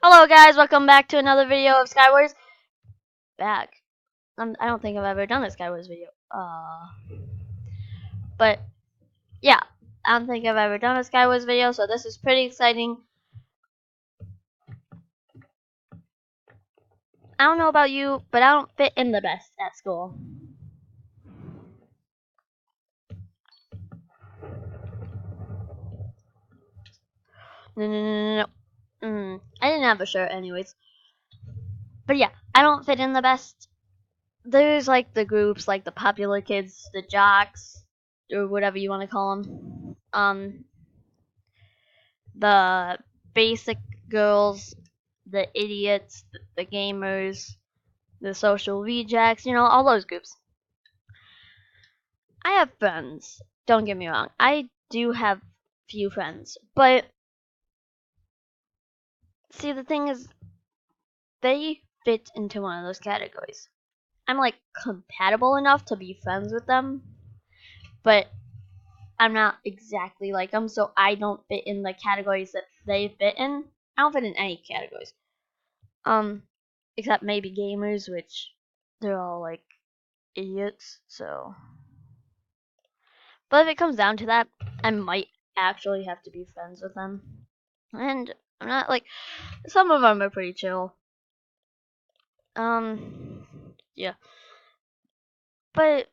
Hello guys, welcome back to another video of Skywars. Back. I don't think I've ever done a Skywars video. But yeah, I don't think I've ever done a Skywars video, so this is pretty exciting. I don't know about you, but I don't fit in the best at school. No. I didn't have a shirt anyways. But yeah, I don't fit in the best. There's like the groups, like the popular kids, the jocks, or whatever you want to call them. The basic girls, the idiots, the gamers, the social rejects, all those groups. I have friends, don't get me wrong. I do have few friends, but see, the thing is, they fit into one of those categories. I'm like compatible enough to be friends with them, but I'm not exactly like them, so I don't fit in the categories that they fit in. I don't fit in any categories. Except maybe gamers, which they're all like idiots, so. But if it comes down to that, I might actually have to be friends with them. And I'm not like, some of them are pretty chill. Yeah. But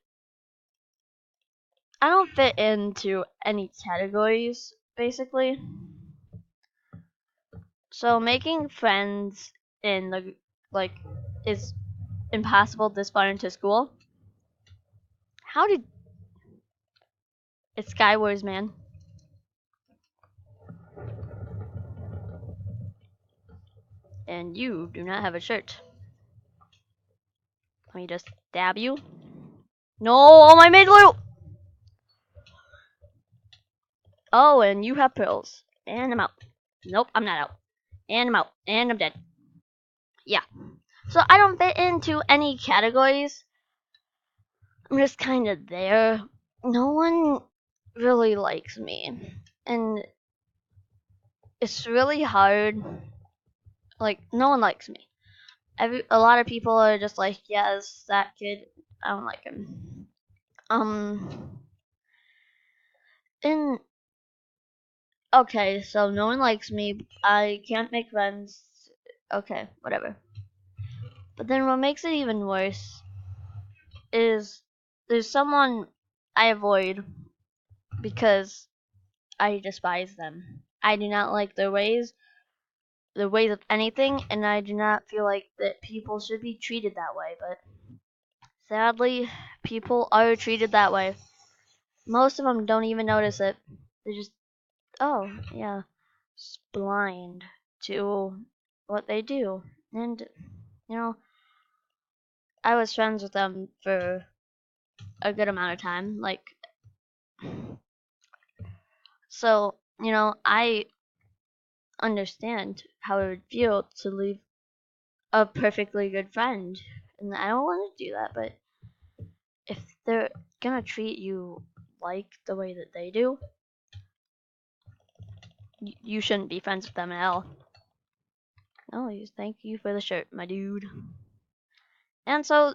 I don't fit into any categories, basically. So making friends in the, like, is impossible this far into school. How did. It's Skywars, man. And you do not have a shirt. Let me just stab you. No, I made loot! Oh, and you have pearls. And I'm out. Nope, I'm not out. And I'm out. And I'm dead. Yeah. So I don't fit into any categories. I'm just kind of there. No one really likes me. And it's really hard. Like, no one likes me. A lot of people are just like, yes, that kid, I don't like him. And okay, so no one likes me. I can't make friends. Okay, whatever. But then what makes it even worse is there's someone I avoid because I despise them. I do not like the ways of anything, and I do not feel like that people should be treated that way. But sadly, people are treated that way. Most of them don't even notice it. They just, oh, yeah, blind to what they do. And, I was friends with them for a good amount of time. Like, so, I understand how it would feel to leave a perfectly good friend. And I don't want to do that, but if they're gonna treat you like the way that they do, you shouldn't be friends with them at all. No, thank you for the shirt, my dude. And so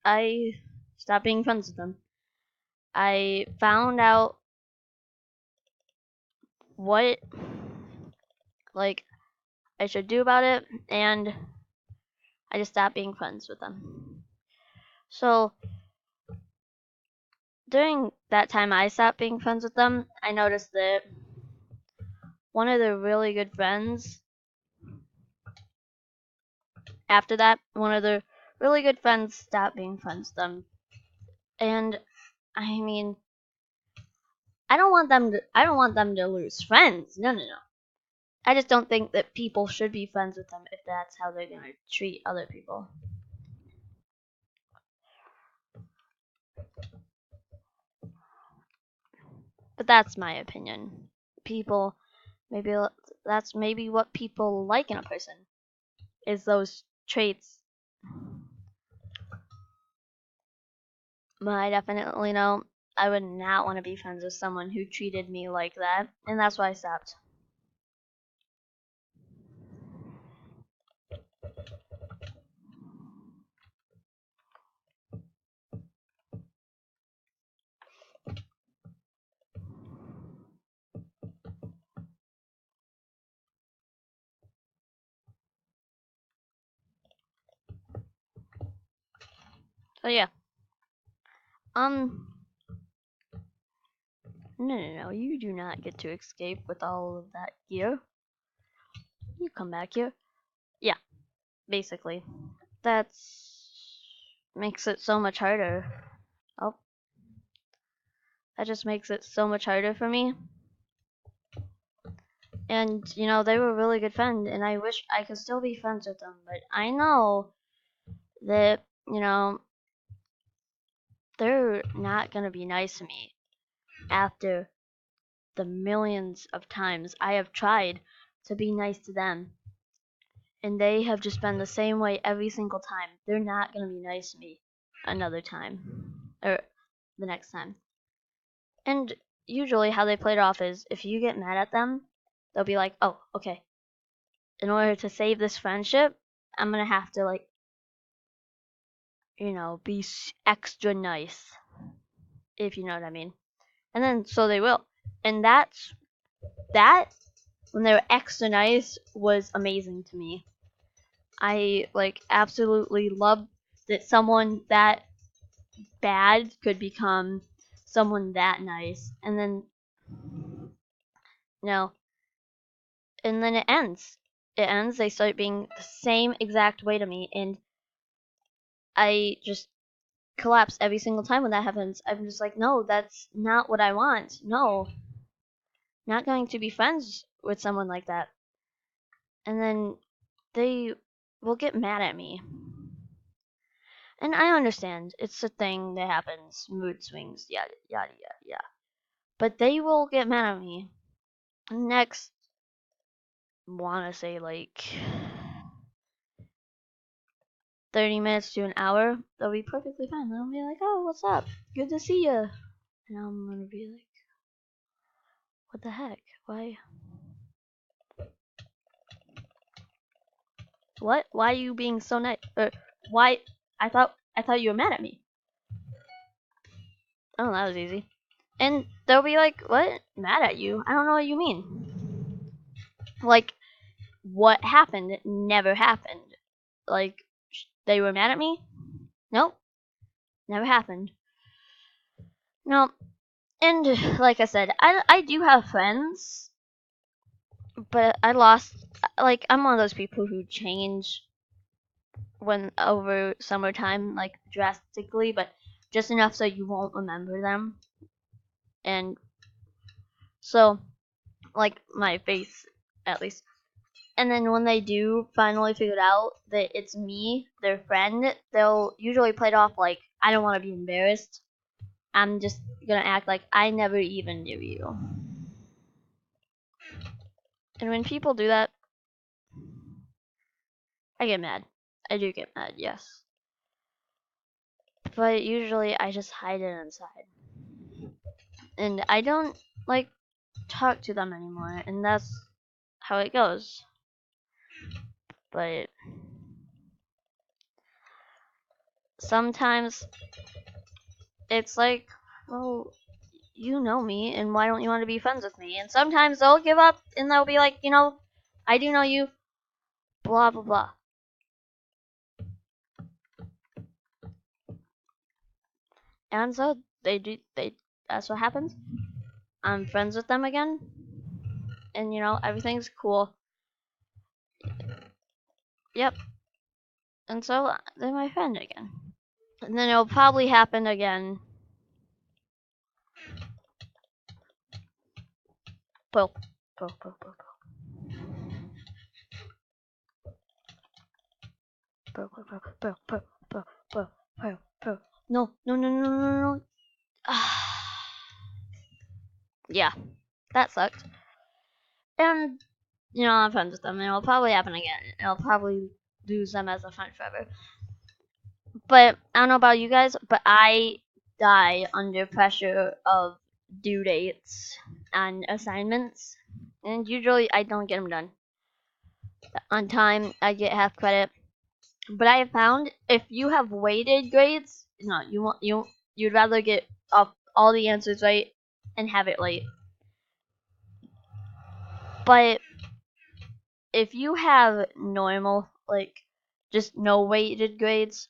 I stopped being friends with them. I found out what like I should do about it, and I just stopped being friends with them. So during that time I stopped being friends with them, I noticed that one of their really good friends, after that, one of their really good friends stopped being friends with them. And I mean, I don't want them to lose friends. No. I just don't think that people should be friends with them if that's how they're gonna treat other people. But that's my opinion. People, maybe that's maybe what people like in a person, is those traits. But I definitely know I would not want to be friends with someone who treated me like that, and that's why I stopped. So yeah. No, you do not get to escape with all of that gear. You come back here. Yeah, basically. That's makes it so much harder. Oh, that just makes it so much harder for me. And, they were a really good friend, and I wish I could still be friends with them, but I know that, they're not gonna be nice to me after the millions of times I have tried to be nice to them. And they have just been the same way every single time. They're not gonna be nice to me another time. Or the next time. And usually how they play it off is if you get mad at them, they'll be like, oh, okay. In order to save this friendship, I'm gonna have to, like, be extra nice. If you know what I mean. And then, so they will. And that, when they were extra nice, was amazing to me. I, like, absolutely loved that someone that bad could become someone that nice. And then, and then it ends. It ends, they start being the same exact way to me, and I just collapse every single time when that happens. I'm just like, no, that's not what I want. No. Not going to be friends with someone like that. And then they will get mad at me. And I understand. It's a thing that happens. Mood swings, yada, yada, yada, yada. But they will get mad at me. Next, wanna say, like, 30 minutes to an hour, they'll be perfectly fine. They'll be like, oh, what's up? Good to see you. And I'm gonna be like, what the heck? Why? What? Why are you being so nice? Why? I thought you were mad at me. Oh, that was easy. And they'll be like, what? Mad at you? I don't know what you mean. Like, what happened? It never happened. Like, they were mad at me? Nope. Never happened. No. And, like I said, I do have friends, but I lost, like, I'm one of those people who change when over summertime, like, drastically, but just enough so you won't remember them. And so, like, my face, at least. And then when they do finally figure out that it's me, their friend, they'll usually play it off like, I don't want to be embarrassed. I'm just gonna act like I never even knew you. And when people do that, I get mad. I do get mad, yes. But usually I just hide it inside. And I don't, like, talk to them anymore. And that's how it goes. But sometimes it's like, well, you know me, and why don't you want to be friends with me? And sometimes they'll give up, and they'll be like, I do know you, blah, blah, blah. And so that's what happens. I'm friends with them again, and everything's cool. Yep. And so they're my friend again. And then it'll probably happen again. Pearl, pearl, pearl, pearl, pearl, pearl, pearl, pearl, pearl, pearl, pearl, pearl, pearl. No, no, no, no, no, no. Yeah, that sucked. And I'm friends with them, and it'll probably happen again. I'll probably lose them as a friend forever. But I don't know about you guys, but I die under pressure of due dates and assignments, and usually I don't get them done on time. I get half credit, but I have found if you have weighted grades, no, you'd rather get all the answers right and have it late. But if you have normal, like, just no weighted grades,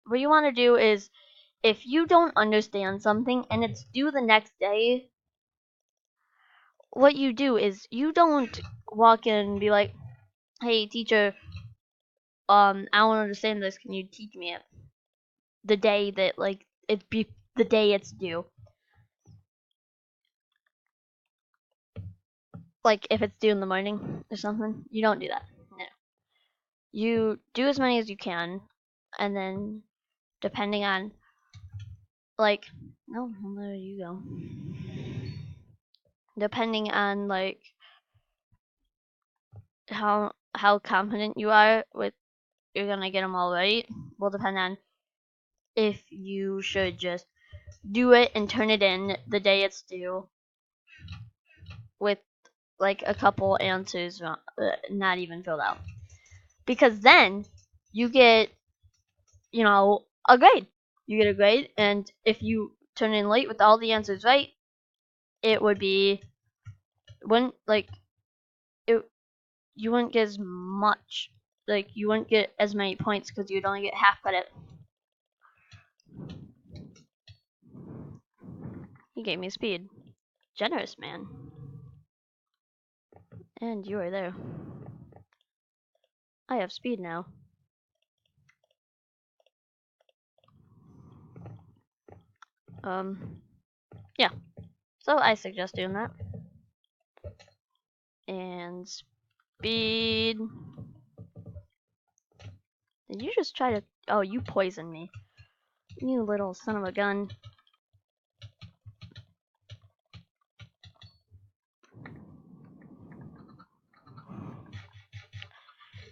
what you want to do is, if you don't understand something and it's due the next day, what you do is you don't walk in and be like, "Hey, teacher, I don't understand this. Can you teach me it?" The day that like it be the day it's due. Like if it's due in the morning or something, you don't do that. No. You do as many as you can, and then depending on like no, there you go. Depending on like how confident you are with you're gonna get them all right will depend on if you should just do it and turn it in the day it's due with like a couple answers not even filled out, because then you get a grade. You get a grade, and if you turn in late with all the answers right, it would be wouldn't like it you wouldn't get as much, like you wouldn't get as many points because you'd only get half credit. He gave me speed. Generous man. And you are there. I have speed now. Yeah. So I suggest doing that. And speed. Did you just try to? Oh, you poisoned me. You little son of a gun.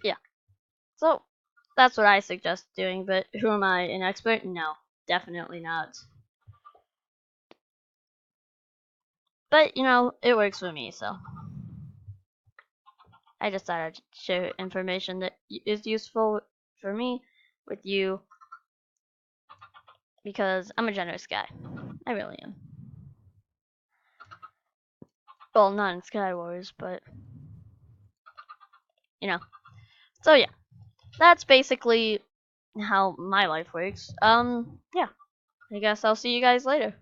Yeah. So that's what I suggest doing. But who am I, an expert? No, definitely not. But it works for me. So I just thought I'd share information that is useful for me with you because I'm a generous guy. I really am. Well, not in Skywars, but So yeah, that's basically how my life works. Yeah, I guess I'll see you guys later.